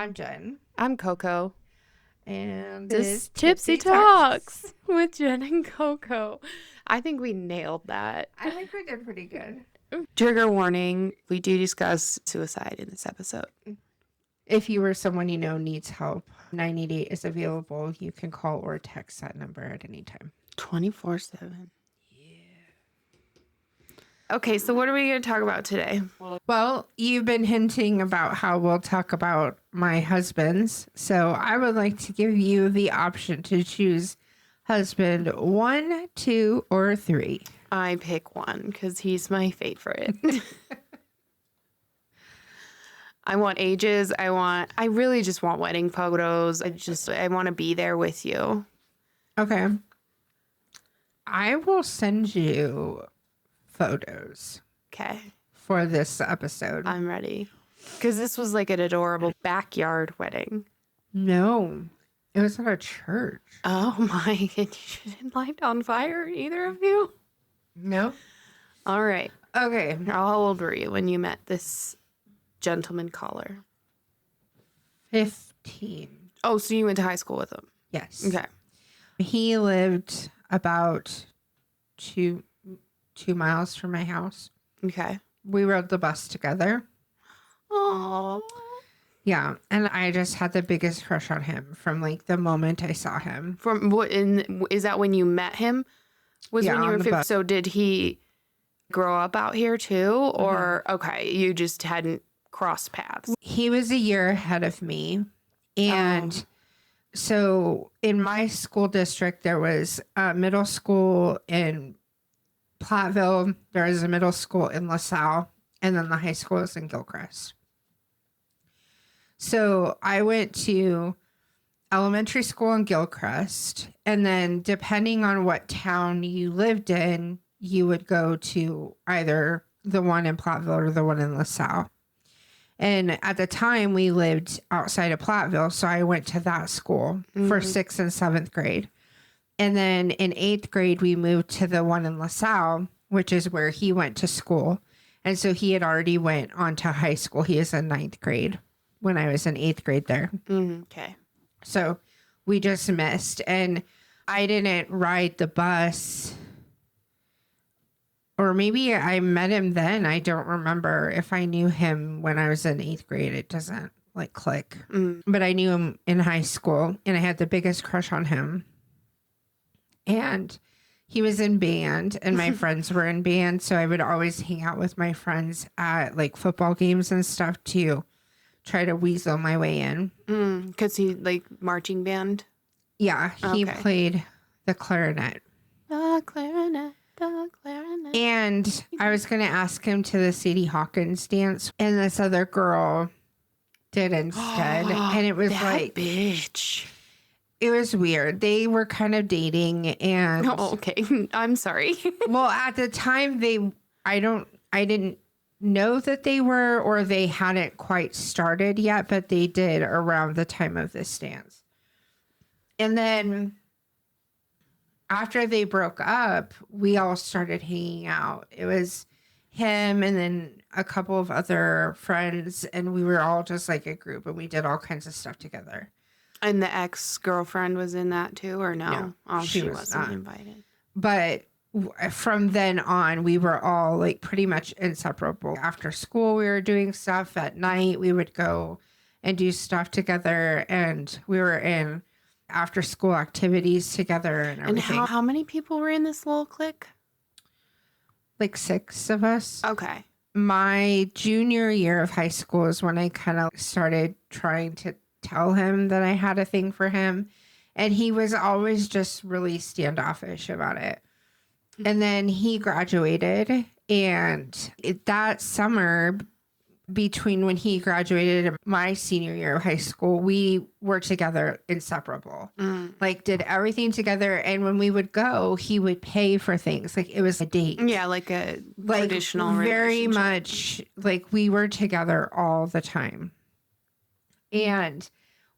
I'm Jen. I'm Coco. And This is Tipsy Talks with Jen and Coco. I think we nailed that. I think we did pretty good. Trigger warning, we do discuss suicide in this episode. If you or someone you know needs help, 988 is available. You can call or text that number at any time. 24/7. Okay, so what are we going to talk about today? Well, you've been hinting about how we'll talk about my husbands. So I would like to give you the option to choose husband 1, 2, or 3. I pick one because he's my favorite. I want ages. I really just want wedding photos. I want to be there with you. Okay. I will send you photos Okay. for this episode. I'm ready. Because this was like an adorable backyard wedding. No, it was at a church. Oh my, you didn't light on fire, either of you? No. All right. Okay. How old were you when you met this gentleman caller? 15. Oh, so you went to high school with him? Yes. Okay. He lived about two miles from my house. Okay. We rode the bus together. Oh. Yeah, and I just had the biggest crush on him from like the moment I saw him. From what? Is that when you met him? Was Yeah, when you on were the 15? bus. So did he grow up out here too, or okay, you just hadn't crossed paths? He was a year ahead of me, and so in my school district there was a middle school in Platteville, there was a middle school in LaSalle, and then the high school is in Gilchrist. So I went to elementary school in Gilchrist, and then depending on what town you lived in, you would go to either the one in Platteville or the one in LaSalle. And at the time, we lived outside of Platteville, so I went to that school for 6th and 7th grade. And then in 8th grade, we moved to the one in LaSalle, which is where he went to school. And so he had already went on to high school. He is in 9th grade when I was in 8th grade there. Okay. So we just missed. And I didn't ride the bus. Or maybe I met him then. I don't remember if I knew him when I was in 8th grade. It doesn't like click. But I knew him in high school and I had the biggest crush on him. And he was in band and my friends were in band. So I would always hang out with my friends at like football games and stuff to try to weasel my way in. Because he like marching band? Yeah, he Okay. played the clarinet. The clarinet. And I was going to ask him to the Sadie Hawkins dance. And this other girl did instead. And it was that like, bitch. it was weird. They were kind of dating and Oh, okay. I'm sorry. well, at the time I didn't know that they were, or they hadn't quite started yet, but they did around the time of this dance. And then after they broke up, we all started hanging out. It was him and then a couple of other friends, and we were all just like a group, and we did all kinds of stuff together. And the ex-girlfriend was in that too, or no? No, Oh, she she was wasn't not. invited. But from then on, we were all like pretty much inseparable. After school, we were doing stuff. At night, we would go and do stuff together, and we were in after school activities together and everything. And how many people were in this little clique? Like 6 of us. Okay. My junior year of high school is when I kind of started trying to tell him that I had a thing for him. And he was always just really standoffish about it. And then he graduated. And that summer, between when he graduated and my senior year of high school, we were together inseparable. Like did everything together. And when we would go, he would pay for things. Like it was a date. Yeah, like a traditional very relationship. much like we were together all the time. And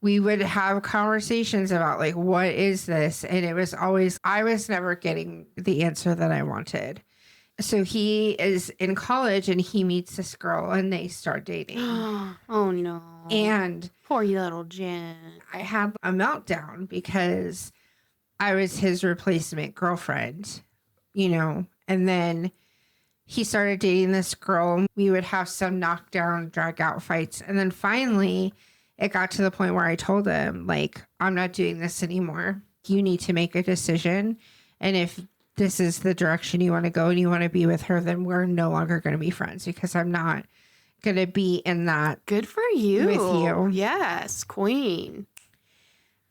we would have conversations about like, what is this? And it was always, I was never getting the answer that I wanted. So he is in college and he meets this girl and they start dating. Oh no. And poor little Jen. I had a meltdown because I was his replacement girlfriend, and then he started dating this girl. We would have some knockdown, drag out fights. And then finally it got to the point where I told him, like, I'm not doing this anymore. You need to make a decision. And if this is the direction you want to go and you want to be with her, then we're no longer going to be friends because I'm not going to be in that. Good for you. With you. Yes, queen.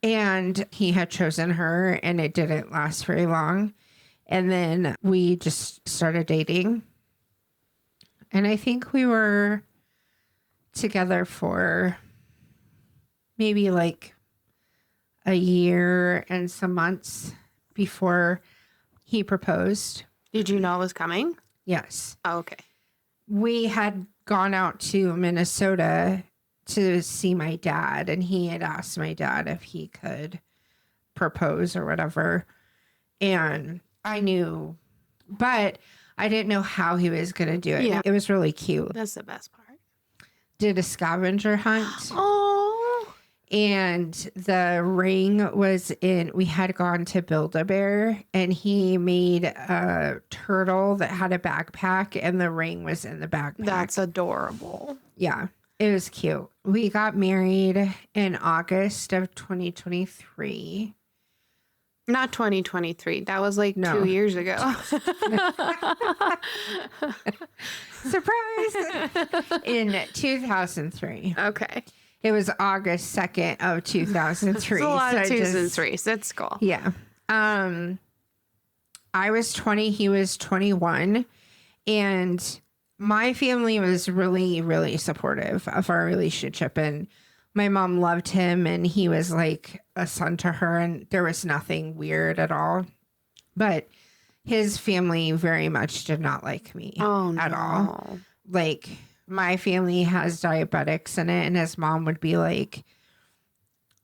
And he had chosen her and it didn't last very long. And then we just started dating. And I think we were together for maybe like a year and some months before he proposed. Did you know it was coming? Yes. Oh, okay. We had gone out to Minnesota to see my dad, and he had asked my dad if he could propose or whatever. And I knew, but I didn't know how he was going to do it. Yeah. It was really cute. That's the best part. Did a scavenger hunt. Oh. And the ring was we had gone to Build-A-Bear and he made a turtle that had a backpack and the ring was in the backpack. That's adorable. Yeah, it was cute. We got married in August of 2023. Not 2023. That was like No. 2 years ago. Surprise! In 2003. Okay. It was August 2nd of 2003. It's a lot of I twos and just- threes. That's cool. Yeah. I was 20, he was 21. And my family was really, really supportive of our relationship. And my mom loved him and he was like a son to her. And there was nothing weird at all. But his family very much did not like me at all. Like, my family has diabetics in it. And his mom would be like,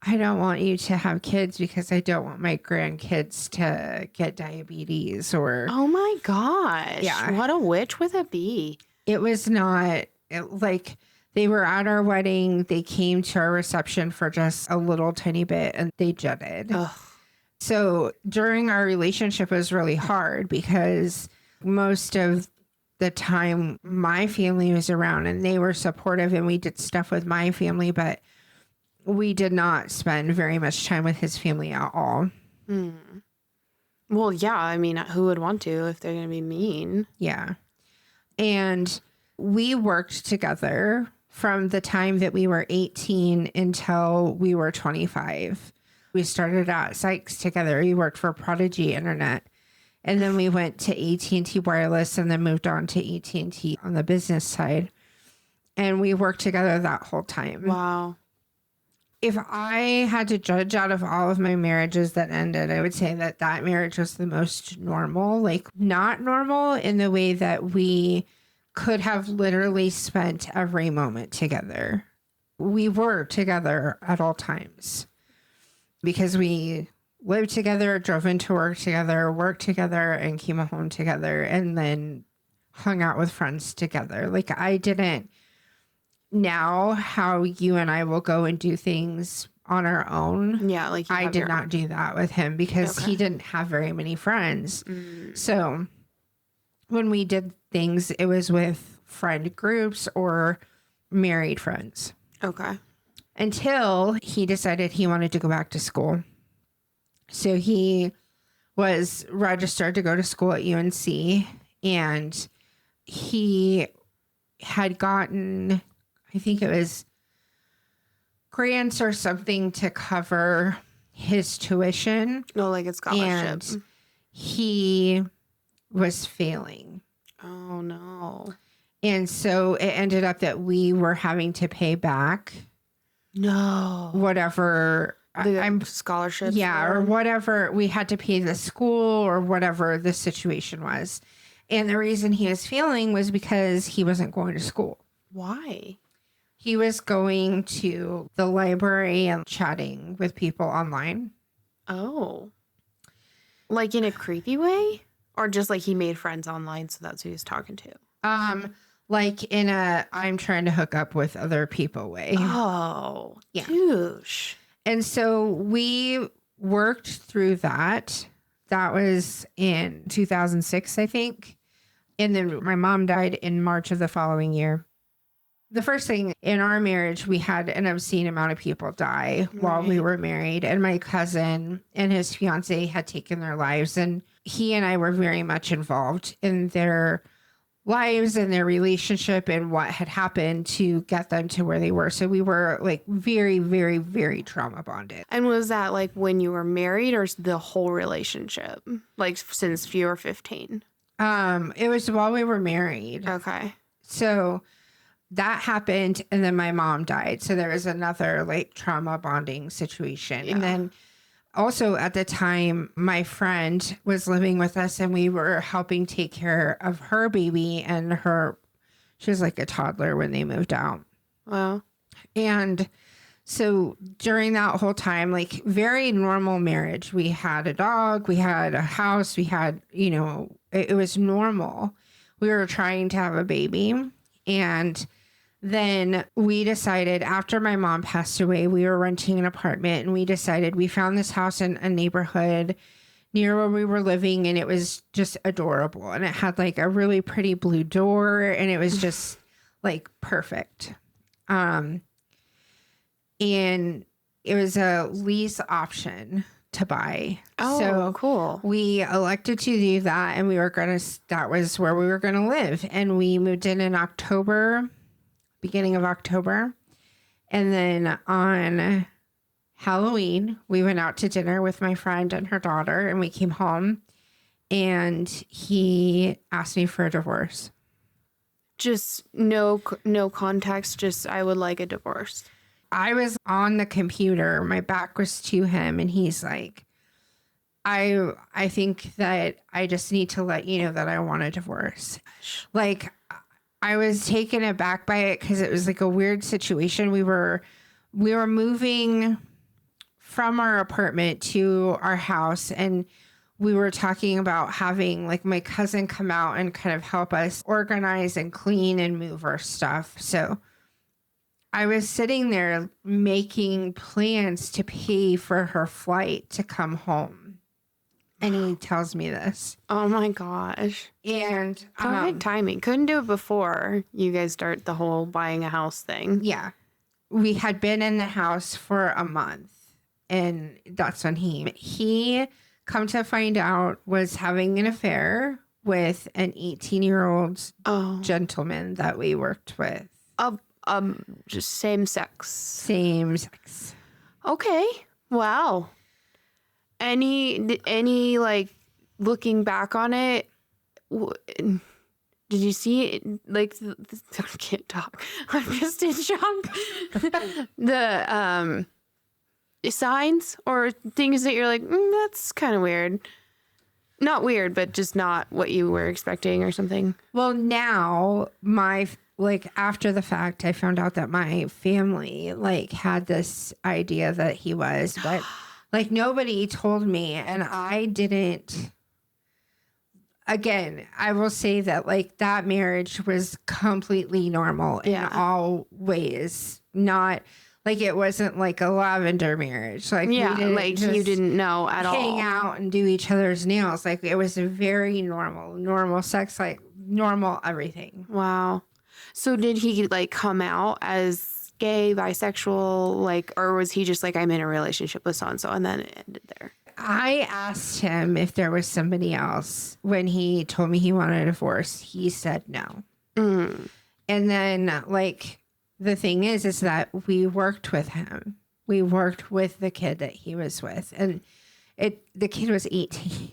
I don't want you to have kids because I don't want my grandkids to get diabetes or. Oh my gosh. Yeah. What a witch with a bee. It was not like they were at our wedding. They came to our reception for just a little tiny bit and they jetted. Ugh. So during our relationship, it was really hard because most of the time my family was around and they were supportive and we did stuff with my family, but we did not spend very much time with his family at all. Well, yeah. I mean, who would want to if they're going to be mean? Yeah. And we worked together from the time that we were 18 until we were 25. We started at Sykes together. We worked for Prodigy Internet. And then we went to AT&T Wireless and then moved on to AT&T on the business side. And we worked together that whole time. Wow. If I had to judge out of all of my marriages that ended, I would say that that marriage was the most normal. Like, not normal in the way that we could have literally spent every moment together. We were together at all times because we lived together, drove into work together, worked together, and came home together, and then hung out with friends together. Like, I didn't now how you and I will go and do things on our own. Yeah, like you I have did your not own. do that with him because Okay. he didn't have very many friends. So when we did things, it was with friend groups or married friends Okay. until he decided he wanted to go back to school. So he was registered to go to school at UNC and he had gotten, I think it was grants or something to cover his tuition. No, like it's scholarship. And he was failing. Oh no. And so it ended up that we were having to pay back No. whatever I'm scholarships. yeah, or whatever we had to pay the school or whatever the situation was. And the reason he was failing was because he wasn't going to school. Why? He was going to the library and chatting with people online. Oh. Like in a creepy way? Or just like he made friends online, so that's who he was talking to? Like in a I'm trying to hook up with other people way. Oh, Yeah. douche. And so we worked through that. That was in 2006, I think. And then my mom died in March of the following year. The first thing in our marriage, we had an obscene amount of people die while we were married. And my cousin and his fiance had taken their lives. And he and I were very much involved in their lives and their relationship and what had happened to get them to where they were. So we were like very, very, very trauma bonded. And was that like when you were married or the whole relationship? Like since you were 15? It was while we were married. Okay. So that happened, and then my mom died. So there was another like trauma bonding situation. Yeah. And then also at the time, my friend was living with us, and we were helping take care of her baby, and she was like a toddler when they moved out. Wow. And so during that whole time, like very normal marriage, we had a dog, we had a house, we had, it was normal. We were trying to have a baby. And then we decided after my mom passed away, we were renting an apartment, and we found this house in a neighborhood near where we were living, and it was just adorable. And it had like a really pretty blue door, and it was just like perfect. And it was a lease option to buy. Oh, so cool. We elected to do that, and that was where we were going to live. And we moved in October, beginning of October. And then on Halloween, we went out to dinner with my friend and her daughter, and we came home, and he asked me for a divorce. Just no context, just I would like a divorce. I was on the computer, my back was to him, and he's like, I think that I just need to let you know that I want a divorce. Like, I was taken aback by it because it was like a weird situation. We were moving from our apartment to our house, and we were talking about having like my cousin come out and kind of help us organize and clean and move our stuff. So I was sitting there making plans to pay for her flight to come home. And he tells me this. Oh my gosh. And perfect timing. Couldn't do it before you guys start the whole buying a house thing. Yeah. We had been in the house for a month, and that's when he come to find out was having an affair with an 18-year-old gentleman that we worked with. Just same sex. Same sex. Okay. Wow. Any like looking back on it, did you see it? Like, I can't talk. I'm just in shock. The signs or things that you're like, that's kind of weird. Not weird, but just not what you were expecting or something. Well, now after the fact, I found out that my family had this idea that he was, but nobody told me, and I didn't. Again, I will say that that marriage was completely normal in all ways. Not it wasn't like a lavender marriage. You didn't know at all. Hang out and do each other's nails. It was a very normal sex, normal everything. Wow. So did he come out as gay, bisexual, or was he just I'm in a relationship with so-and-so and then it ended there? I asked him if there was somebody else. When he told me he wanted a divorce, he said no. And then the thing is that we worked with him. We worked with the kid that he was with, and the kid was 18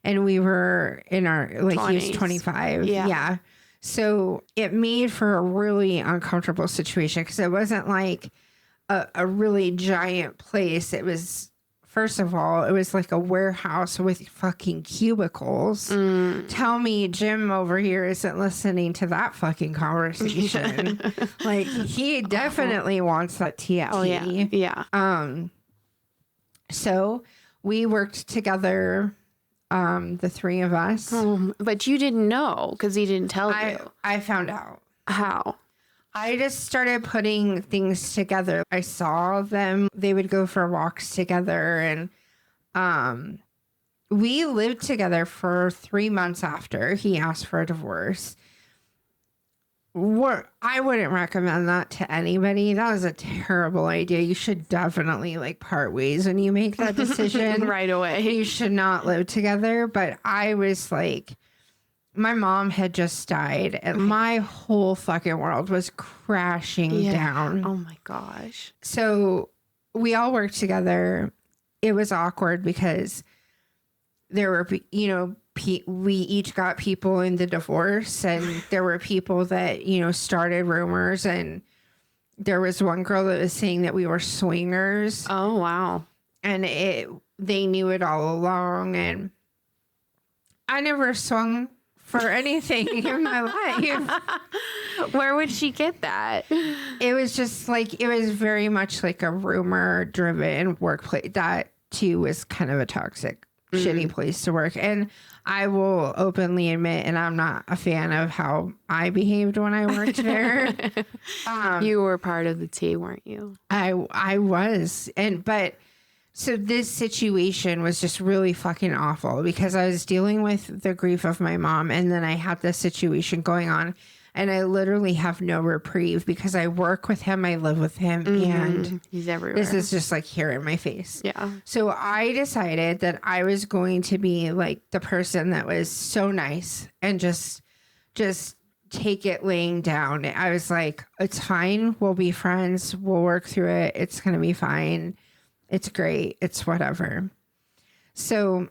and we were in our 20s. He was 25. Yeah. So it made for a really uncomfortable situation because it wasn't a really giant place. It was, first of all, it was a warehouse with fucking cubicles. Tell me Jim over here isn't listening to that fucking conversation. He definitely wants that TLC. Oh, yeah. So we worked together the three of us. But you didn't know because he didn't tell you. I found out. How? I just started putting things together. I saw them. They would go for walks together. And we lived together for 3 months after he asked for a divorce. I wouldn't recommend that to anybody. That was a terrible idea. You should definitely like part ways when you make that decision. Right away. You should not live together. But I was like, my mom had just died and my whole fucking world was crashing down. Oh my gosh. So we all worked together. It was awkward because there were, you know, we each got people in the divorce, and there were people that, you know, started rumors, and there was one girl that was saying that we were swingers. Oh, wow. And they knew it all along, and I never swung for anything in my life. Where would she get that? It was just like, it was very much like a rumor driven workplace. That too was kind of a toxic, shitty place to work. And I will openly admit, and I'm not a fan of how I behaved when I worked there. You were part of the tea, weren't you? I was. So this situation was just really fucking awful because I was dealing with the grief of my mom, and then I had this situation going on, and I literally have no reprieve because I work with him, I live with him, and he's everywhere. this is just like here in my face. Yeah. So I decided that I was going to be like the person that was so nice and just take it laying down. I was like, it's fine. We'll be friends. We'll work through it. It's going to be fine. It's great. It's whatever. So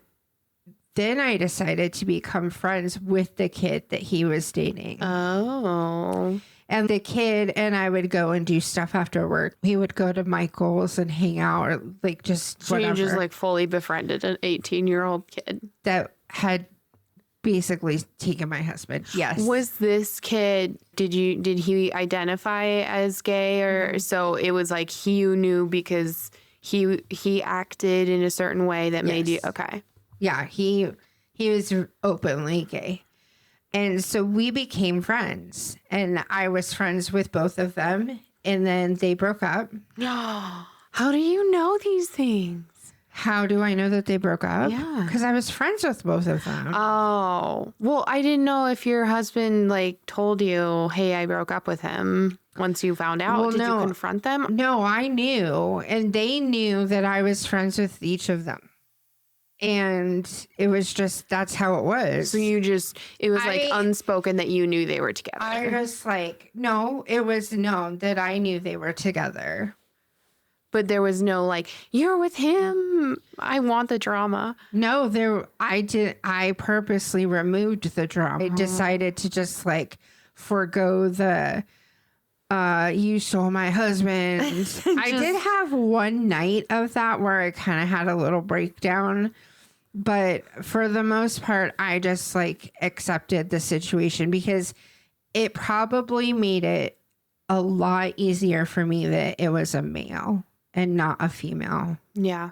then I decided to become friends with the kid that he was dating. Oh. And the kid and I would go and do stuff after work. He would go to Michael's and hang out, or like just So whatever. you just like fully befriended an 18-year-old kid that had basically taken my husband. Yes. Was this kid, did he identify as gay, or so it was like you knew because he acted in a certain way that made you okay? Yeah, he was openly gay. And so we became friends, and I was friends with both of them, and then they broke up. How do you know these things? How do I know that they broke up? Yeah. Because I was friends with both of them. Oh. Well, I didn't know if your husband like told you, hey, I broke up with him once you found out. Well, Did no. you confront them? No, I knew, and they knew that I was friends with each of them. And it was just, that's how it was. So it was like unspoken that you knew they were together. I was like, no, it was known that I knew they were together. But there was no like, you're with him. I want the drama. No, I purposely removed the drama. I decided to just like forego the, you stole my husband. I did have one night of that where I kind of had a little breakdown. But for the most part, I just like accepted the situation because it probably made it a lot easier for me that it was a male and not a female. Yeah.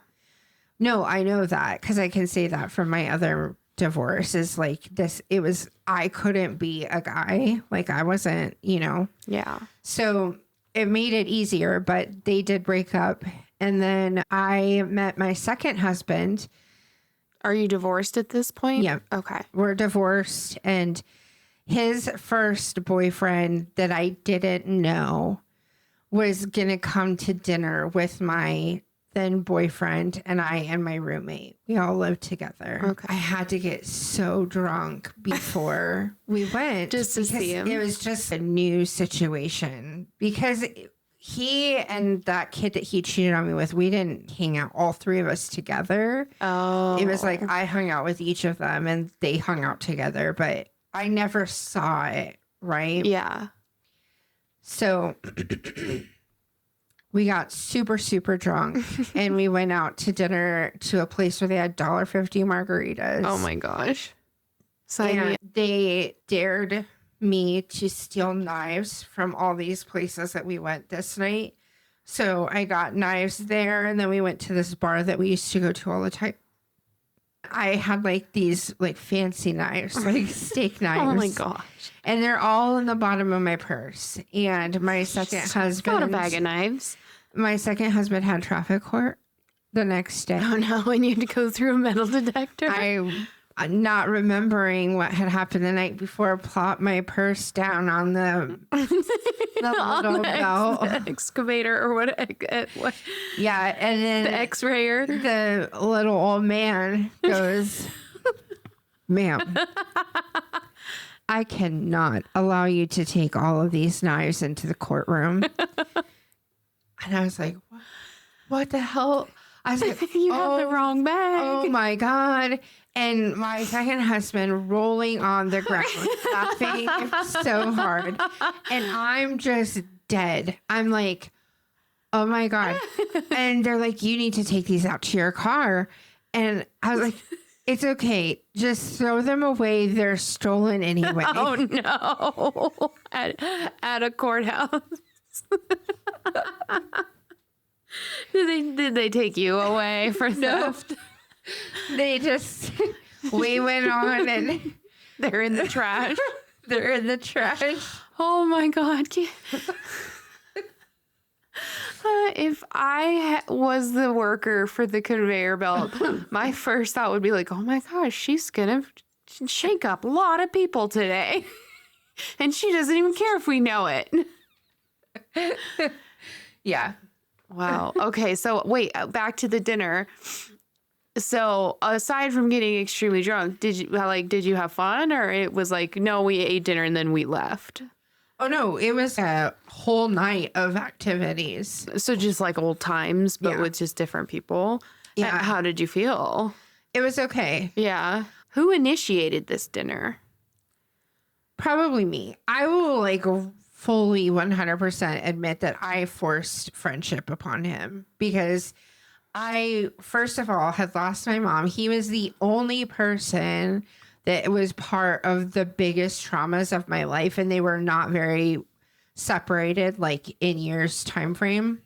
No, I know that because I can say that from my other divorce is like this. It was, I couldn't be a guy. Like I wasn't, you know. Yeah. So it made it easier, but they did break up. And then I met my second husband. Are you divorced at this point? Yeah. Okay. We're divorced, and his first boyfriend that I didn't know was going to come to dinner with my then boyfriend and I and my roommate. We all lived together. Okay. I had to get so drunk before we went. Just to see him. It was just a new situation because he and that kid that he cheated on me with, we didn't hang out, all three of us together. Oh. It was like I hung out with each of them and they hung out together, but I never saw it, right? Yeah. So we got super, super drunk and we went out to dinner to a place where they had $1.50 margaritas. Oh my gosh. Sign me And up. they dared me to steal knives from all these places that we went this night. So I got knives there, and then we went to this bar that we used to go to all the time. I had like these like fancy knives, like steak knives. Oh my gosh. And they're all in the bottom of my purse. And my second husband, Got a bag of knives. my second husband had traffic court the next day. Oh no, and you had to go through a metal detector. I, not remembering what had happened the night before, plopped my purse down on the little belt. The excavator or what? Yeah, and then The X-rayer. the little old man goes, "Ma'am, I cannot allow you to take all of these knives into the courtroom." And I was like, what the hell? I was like, You have the wrong bag. oh my God. And my second husband rolling on the ground, laughing so hard. And I'm just dead. I'm like, oh my God. And they're like, you need to take these out to your car. And I was like, it's okay. Just throw them away. They're stolen anyway. Oh no! At a courthouse. Did they take you away for theft? They just, we went on and They're in the trash. they're in the trash. Oh my God. If I was the worker for the conveyor belt, my first thought would be like, oh my gosh, she's going to shake up a lot of people today. And she doesn't even care if we know it. Yeah. Wow. Okay. So wait, back to the dinner. So aside from getting extremely drunk, did you have fun, or it was like, no, we ate dinner and then we left? Oh no, it was a whole night of activities. So just like old times, but Yeah. with just different people. Yeah. How did you feel? It was okay. Yeah. Who initiated this dinner? Probably me. I will like fully 100% admit that I forced friendship upon him because I, first of all, had lost my mom. He was the only person that was part of the biggest traumas of my life, and they were not very separated, like in years time frame.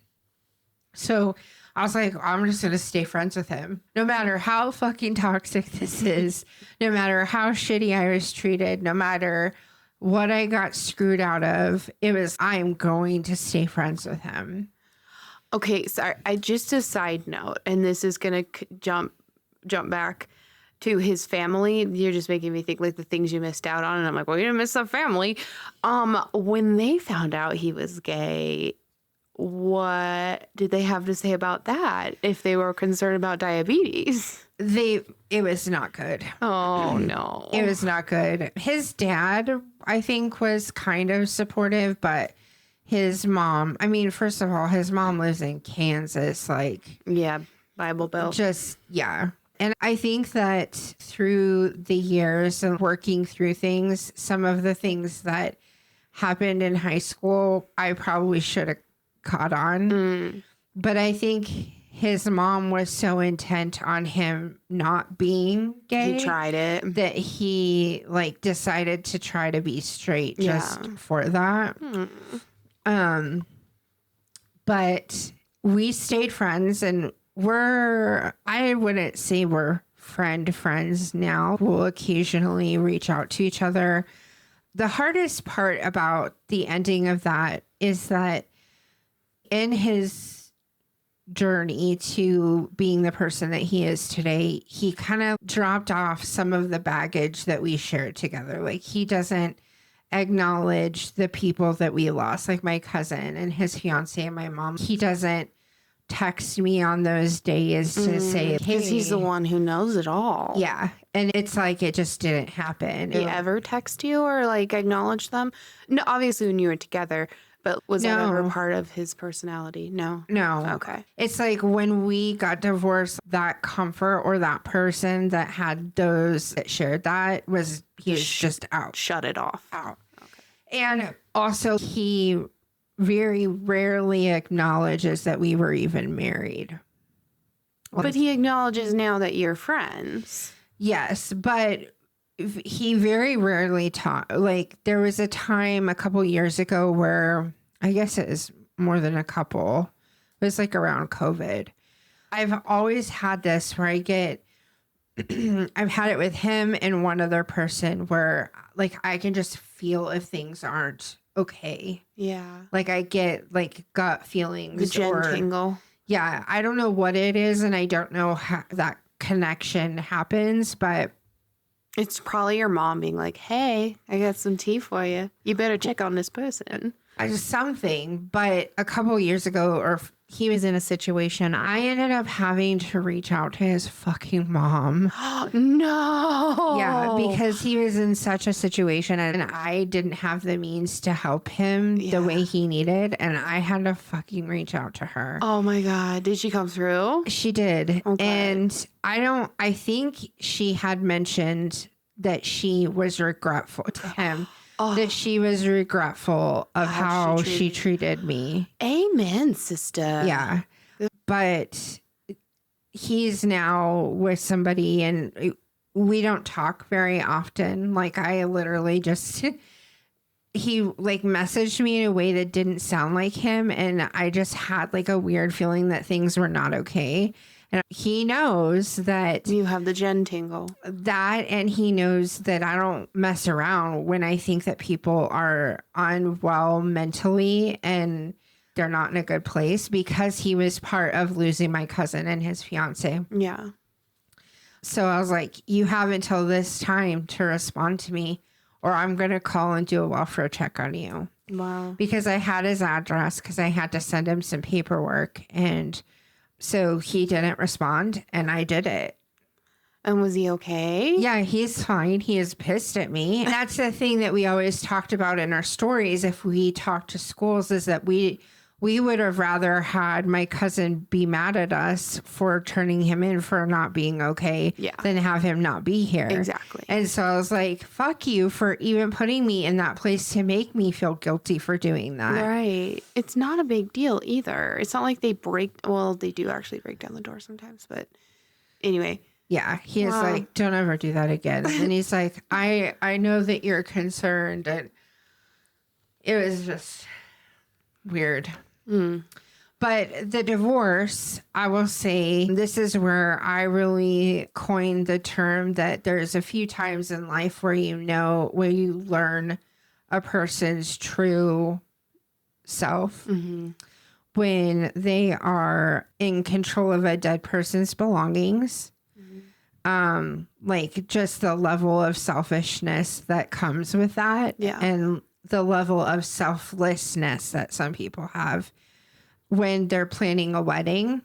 So I was like, I'm just gonna stay friends with him, no matter how fucking toxic this is, no matter how shitty I was treated, no matter what I got screwed out of. It was, I'm going to stay friends with him. Okay, so I just a side note, and this is gonna jump back to his family. You're just making me think like the things you missed out on, and I'm like, well, you didn't miss the family. When they found out he was gay, what did they have to say about that? If they were concerned about diabetes? It was not good. Oh no, It was not good. His dad, I think, was kind of supportive, but his mom, I mean, first of all, his mom lives in Kansas, like, yeah, Bible Belt. just, yeah. And I think that through the years of working through things, some of the things that happened in high school, I probably should have caught on. But I think his mom was so intent on him not being gay. He tried it. That he like decided to try to be straight just for that. But we stayed friends, and I wouldn't say we're friends now. We'll occasionally reach out to each other. The hardest part about the ending of that is that in his journey to being the person that he is today, he kind of dropped off some of the baggage that we shared together. Like, he doesn't acknowledge the people that we lost, like my cousin and his fiance and my mom. He doesn't text me on those days to say, hey, Because he's the one who knows it all. yeah. And it's like, it just didn't happen. Did he ever text you or like acknowledge them? No, obviously when you were together, but was that ever part of his personality? No. Okay. It's like when we got divorced, that comfort or that person that had those that shared that he was just out. Shut it off. Out. Okay. And also, he very rarely acknowledges that we were even married. But he acknowledges now that you're friends. Yes, but he very rarely like, there was a time a couple years ago where, I guess it was more than a couple, it was like around COVID. I've always had this where I get I've had it with him and one other person where like I can just feel if things aren't okay. Yeah. Like I get like gut feelings The Jen or tingle. yeah, I don't know what it is and I don't know how that connection happens, but It's probably your mom being like, hey, I got some tea for you. You better check on this person. something. But a couple years ago, he was in a situation, I ended up having to reach out to his fucking mom. No. Yeah, because he was in such a situation and I didn't have the means to help him the way he needed. And I had to fucking reach out to her. Oh my God. Did she come through? She did. Okay. And I think she had mentioned that she was regretful to him. That she was regretful of how she treated me. Amen, sister. Yeah. But he's now with somebody and we don't talk very often. Like I literally just he like messaged me in a way that didn't sound like him and I just had like a weird feeling that things were not okay. And he knows that You have the Jen tingle. and he knows that I don't mess around when I think that people are unwell mentally and they're not in a good place because he was part of losing my cousin and his fiance. Yeah. So I was like, you have until this time to respond to me or I'm going to call and do a welfare check on you. Wow. Because I had his address because I had to send him some paperwork and so he didn't respond and I did it. And was he okay? Yeah, he's fine. He is pissed at me. And that's the thing that we always talked about in our stories. If we talked to schools is that we would have rather had my cousin be mad at us for turning him in for not being okay than have him not be here. Exactly. And so I was like, fuck you for even putting me in that place to make me feel guilty for doing that. Right. It's not a big deal either. It's not like they they do actually break down the door sometimes, but anyway. Yeah, he is like, don't ever do that again. And he's like, I know that you're concerned. And it was just weird. But the divorce, I will say, this is where I really coined the term that there's a few times in life where you learn a person's true self. When they are in control of a dead person's belongings. Like just the level of selfishness that comes with that. Yeah. And the level of selflessness that some people have when they're planning a wedding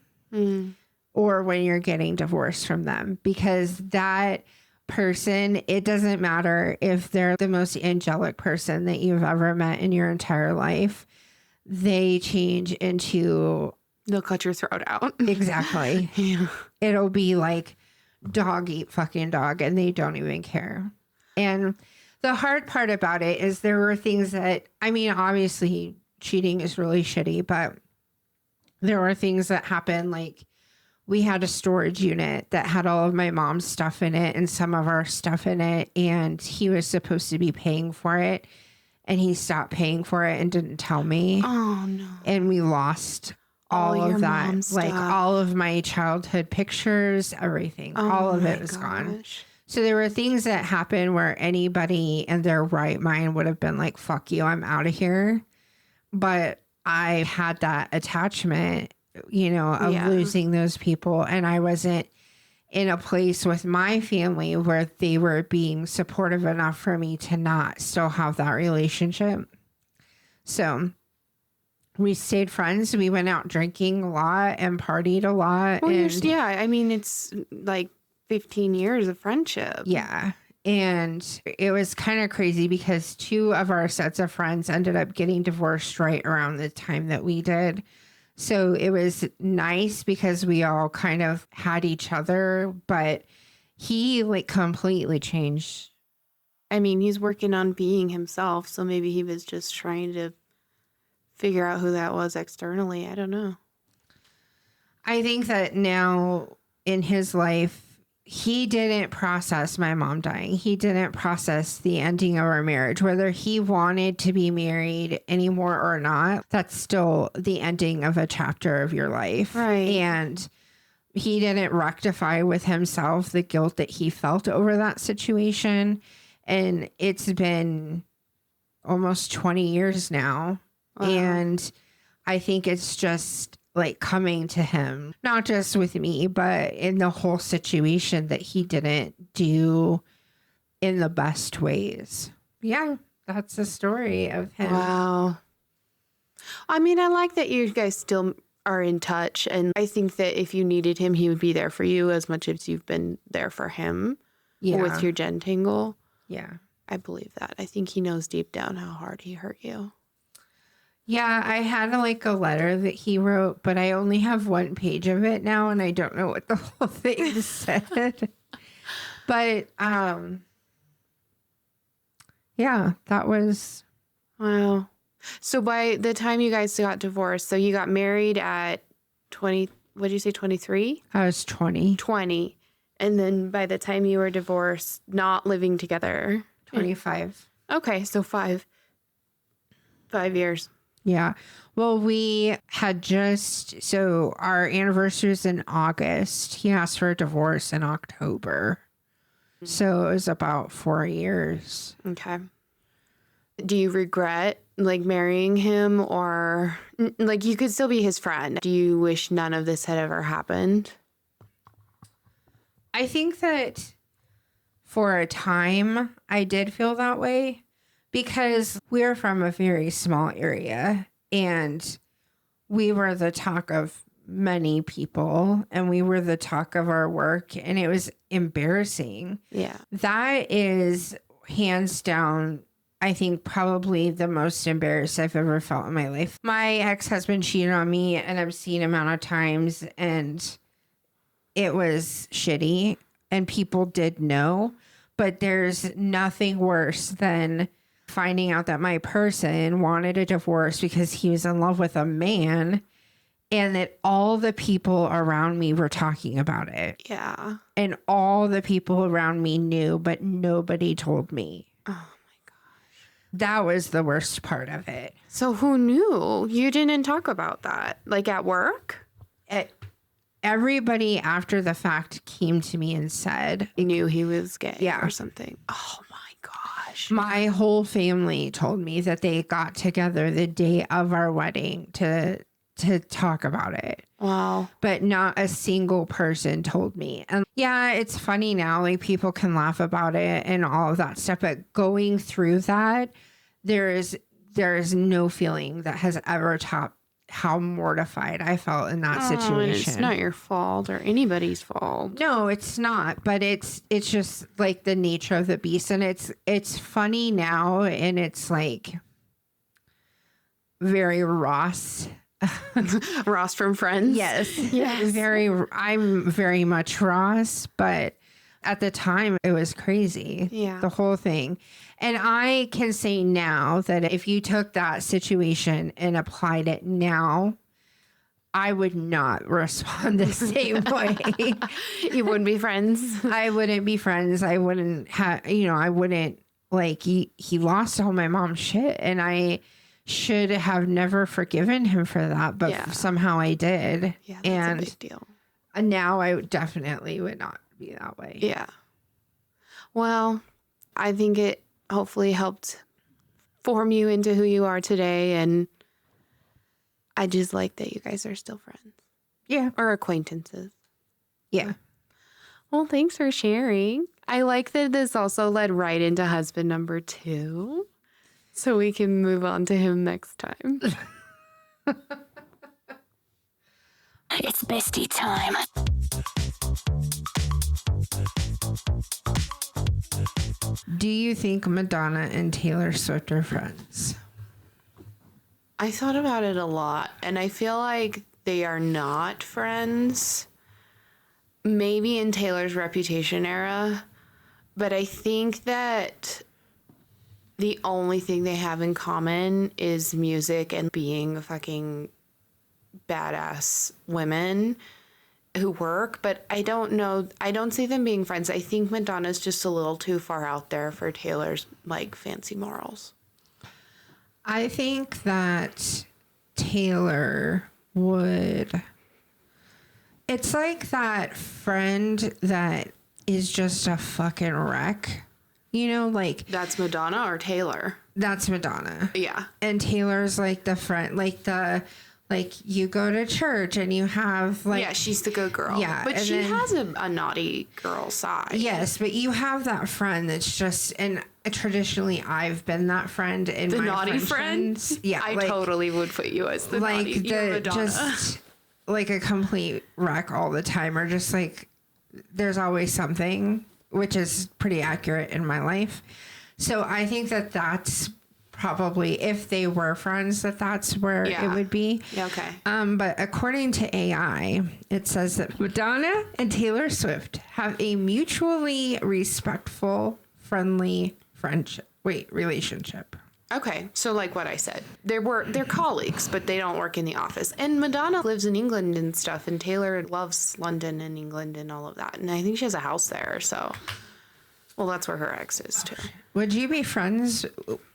or when you're getting divorced from them, because that person, it doesn't matter if they're the most angelic person that you've ever met in your entire life, they change into... They'll cut your throat out. Exactly. Yeah. It'll be like dog eat fucking dog and they don't even care. And the hard part about it is there were things that, I mean, obviously cheating is really shitty, but there were things that happened. Like we had a storage unit that had all of my mom's stuff in it and some of our stuff in it. And he was supposed to be paying for it and he stopped paying for it and didn't tell me. Oh no. And we lost all of that, like all of my childhood pictures, everything, all of it was gone. So there were things that happened where anybody in their right mind would have been like, fuck you, I'm out of here. But I had that attachment, of losing those people. And I wasn't in a place with my family where they were being supportive enough for me to not still have that relationship. So we stayed friends. We went out drinking a lot and partied a lot. Well, I mean, it's like 15 years of friendship. Yeah. And it was kind of crazy because two of our sets of friends ended up getting divorced right around the time that we did. So it was nice because we all kind of had each other, but he like completely changed. I mean, he's working on being himself. So maybe he was just trying to figure out who that was externally. I don't know. I think that now in his life, he didn't process my mom dying. He didn't process the ending of our marriage, whether he wanted to be married anymore or not. That's still the ending of a chapter of your life. Right. And he didn't rectify with himself the guilt that he felt over that situation. And it's been almost 20 years now. Wow. And I think it's just like coming to him, not just with me, but in the whole situation that he didn't do in the best ways. Yeah, that's the story of him. Wow. I mean, I like that you guys still are in touch. And I think that if you needed him, he would be there for you as much as you've been there for him with your Jen tangle. Yeah. I believe that. I think he knows deep down how hard he hurt you. Yeah, I had like a letter that he wrote, but I only have one page of it now, and I don't know what the whole thing said. But yeah, that was Wow. So by the time you guys got divorced, so you got married at 20, what did you say, 23? I was 20. 20. And then by the time you were divorced, not living together. 25. Okay, so 5 years. Yeah. Well, we had so our anniversary was in August. He asked for a divorce in October. So it was about 4 years. Okay. Do you regret like marrying him, or like you could still be his friend? Do you wish none of this had ever happened? I think that for a time I did feel that way because we're from a very small area and we were the talk of many people and we were the talk of our work, and it was embarrassing. Yeah. That is hands down, I think, probably the most embarrassed I've ever felt in my life. My ex-husband cheated on me an obscene amount of times, and it was shitty, and people did know. But there's nothing worse than finding out that my person wanted a divorce because he was in love with a man, and that all the people around me were talking about it. Yeah. And all the people around me knew, but nobody told me. Oh. That was the worst part of it. So who knew? You didn't talk about that, like at work? Everybody after the fact came to me and said, Knew he was gay, Yeah. or something. Oh my gosh. my whole family told me that they got together the day of our wedding to talk about it. Wow. But not a single person told me. And yeah, it's funny now, like people can laugh about it and all of that stuff, but going through that, there is no feeling that has ever topped how mortified I felt in that situation. And it's not your fault or anybody's fault. No, it's not, but it's just like the nature of the beast, and it's funny now, and it's like very Ross. Ross from Friends. Yes. Yes. I'm very much Ross, but at the time it was crazy. Yeah. The whole thing. And I can say now that if you took that situation and applied it now, I would not respond the same way. You wouldn't be friends. I wouldn't be friends. I wouldn't have, I wouldn't like, he lost all my mom's shit, and I should have never forgiven him for that, but somehow I did. Yeah, that's a big deal. And now I definitely would not be that way. Yeah. Well, I think it hopefully helped form you into who you are today, and I just like that you guys are still friends. Yeah. Or acquaintances. Yeah. Well, thanks for sharing. I like that this also led right into husband number 2. So we can move on to him next time. It's bestie time. Do you think Madonna and Taylor Swift are friends? I thought about it a lot, and I feel like they are not friends. Maybe in Taylor's Reputation era, but I think that the only thing they have in common is music and being fucking badass women who work. But I don't know. I don't see them being friends. I think Madonna's just a little too far out there for Taylor's like fancy morals. I think that Taylor would It's like that friend that is just a fucking wreck. You know, like That's Madonna or Taylor? that's Madonna. Yeah. And Taylor's like the friend, like you go to church and you have like Yeah, she's the good girl. Yeah, But and she then- has a naughty girl side. yes, but you have that friend that's just, and traditionally I've been that friend in The my naughty friends. friend? Yeah, I like, totally would put you as the like naughty. You're the Madonna. just like a complete wreck all the time, or just like there's always something, which is pretty accurate in my life. So I think that that's probably, if they were friends, that's where it would be. Yeah, okay. But according to AI, it says that Madonna and Taylor Swift have a mutually respectful, friendly relationship. Okay, so like what I said, they're colleagues, but they don't work in the office. And Madonna lives in England and stuff, and Taylor loves London and England and all of that. And I think she has a house there, so well, that's where her ex is too. Would you be friends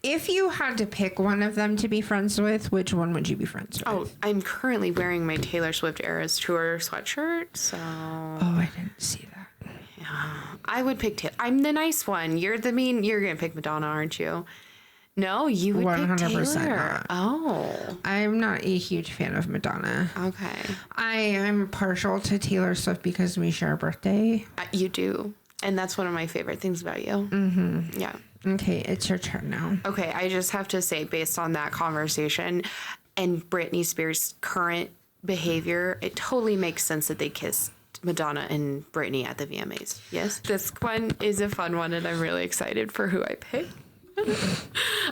if you had to pick one of them to be friends with? Which one would you be friends with? Oh, I'm currently wearing my Taylor Swift Eras Tour sweatshirt, so Oh, I didn't see that. I would pick Taylor. I'm the nice one. You're the mean. You're gonna pick Madonna, aren't you? No, you would pick 100% Taylor. not. Oh, I'm not a huge fan of Madonna. okay. I am partial to Taylor Swift because we share a birthday. You do, and that's one of my favorite things about you. Mm-hmm. Yeah. Okay, it's your turn now. Okay, I just have to say, based on that conversation and Britney Spears' current behavior, it totally makes sense that they kissed Madonna and Britney at the VMAs. Yes? This one is a fun one, and I'm really excited for who I pick.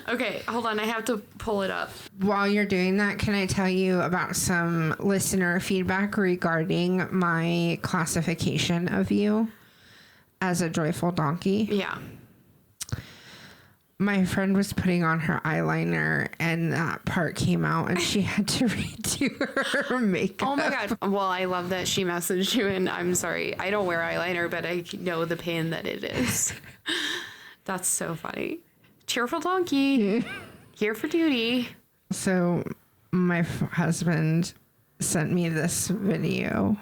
Okay, hold on. I have to pull it up. While you're doing that, can I tell you about some listener feedback regarding my classification of you as a joyful donkey? Yeah. My friend was putting on her eyeliner and that part came out and she had to redo her makeup. Oh my God. Well, I love that she messaged you, and I'm sorry. I don't wear eyeliner, but I know the pain that it is. That's so funny. Cheerful donkey. Here for duty. So my husband sent me this video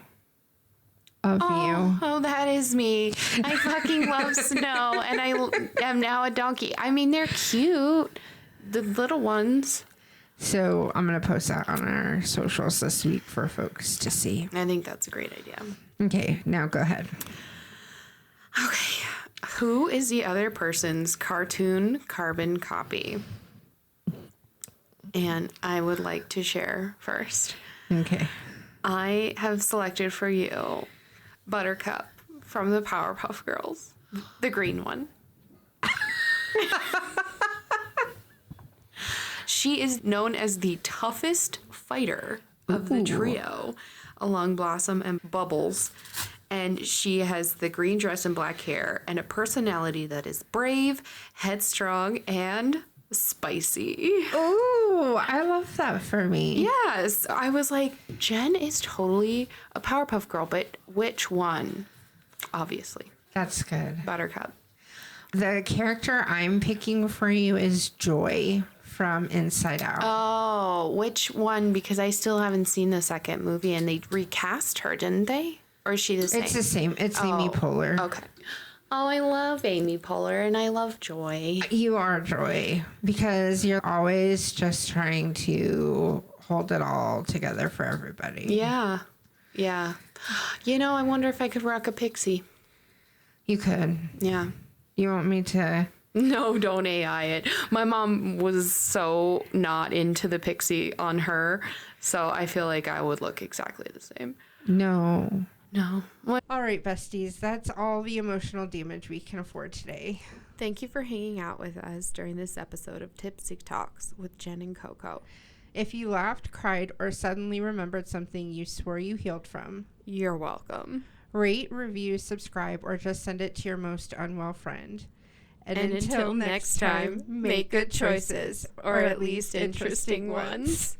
of you. Oh, that is me. I fucking love snow, and I am now a donkey. I mean, they're cute. The little ones. So I'm going to post that on our socials this week for folks to see. I think that's a great idea. Okay, now go ahead. Okay. Who is the other person's cartoon carbon copy? And I would like to share first. Okay. I have selected for you Buttercup from the Powerpuff Girls, the green one. She is known as the toughest fighter of the trio, along Blossom and Bubbles. And she has the green dress and black hair and a personality that is brave, headstrong, and spicy. Ooh, I love that for me. Yes. I was like, Jen is totally a Powerpuff Girl, but which one? Obviously, That's good. Buttercup. The character I'm picking for you is Joy from Inside Out. Oh, which one? Because I still haven't seen the second movie, and they recast her, didn't they? Or is she the same? It's the same. It's Amy Poehler. Okay. Oh, I love Amy Poehler, and I love Joy. You are Joy because you're always just trying to hold it all together for everybody. Yeah. Yeah. You know, I wonder if I could rock a pixie. You could. Yeah. You want me to? No, don't AI it. My mom was so not into the pixie on her, so I feel like I would look exactly the same. No. No. What? All right, besties. That's all the emotional damage we can afford today. Thank you for hanging out with us during this episode of Tipsy Talks with Jen and Coco. If you laughed, cried, or suddenly remembered something you swore you healed from, You're welcome. rate, review, subscribe, or just send it to your most unwell friend. And until next time, make good choices, or at least interesting ones.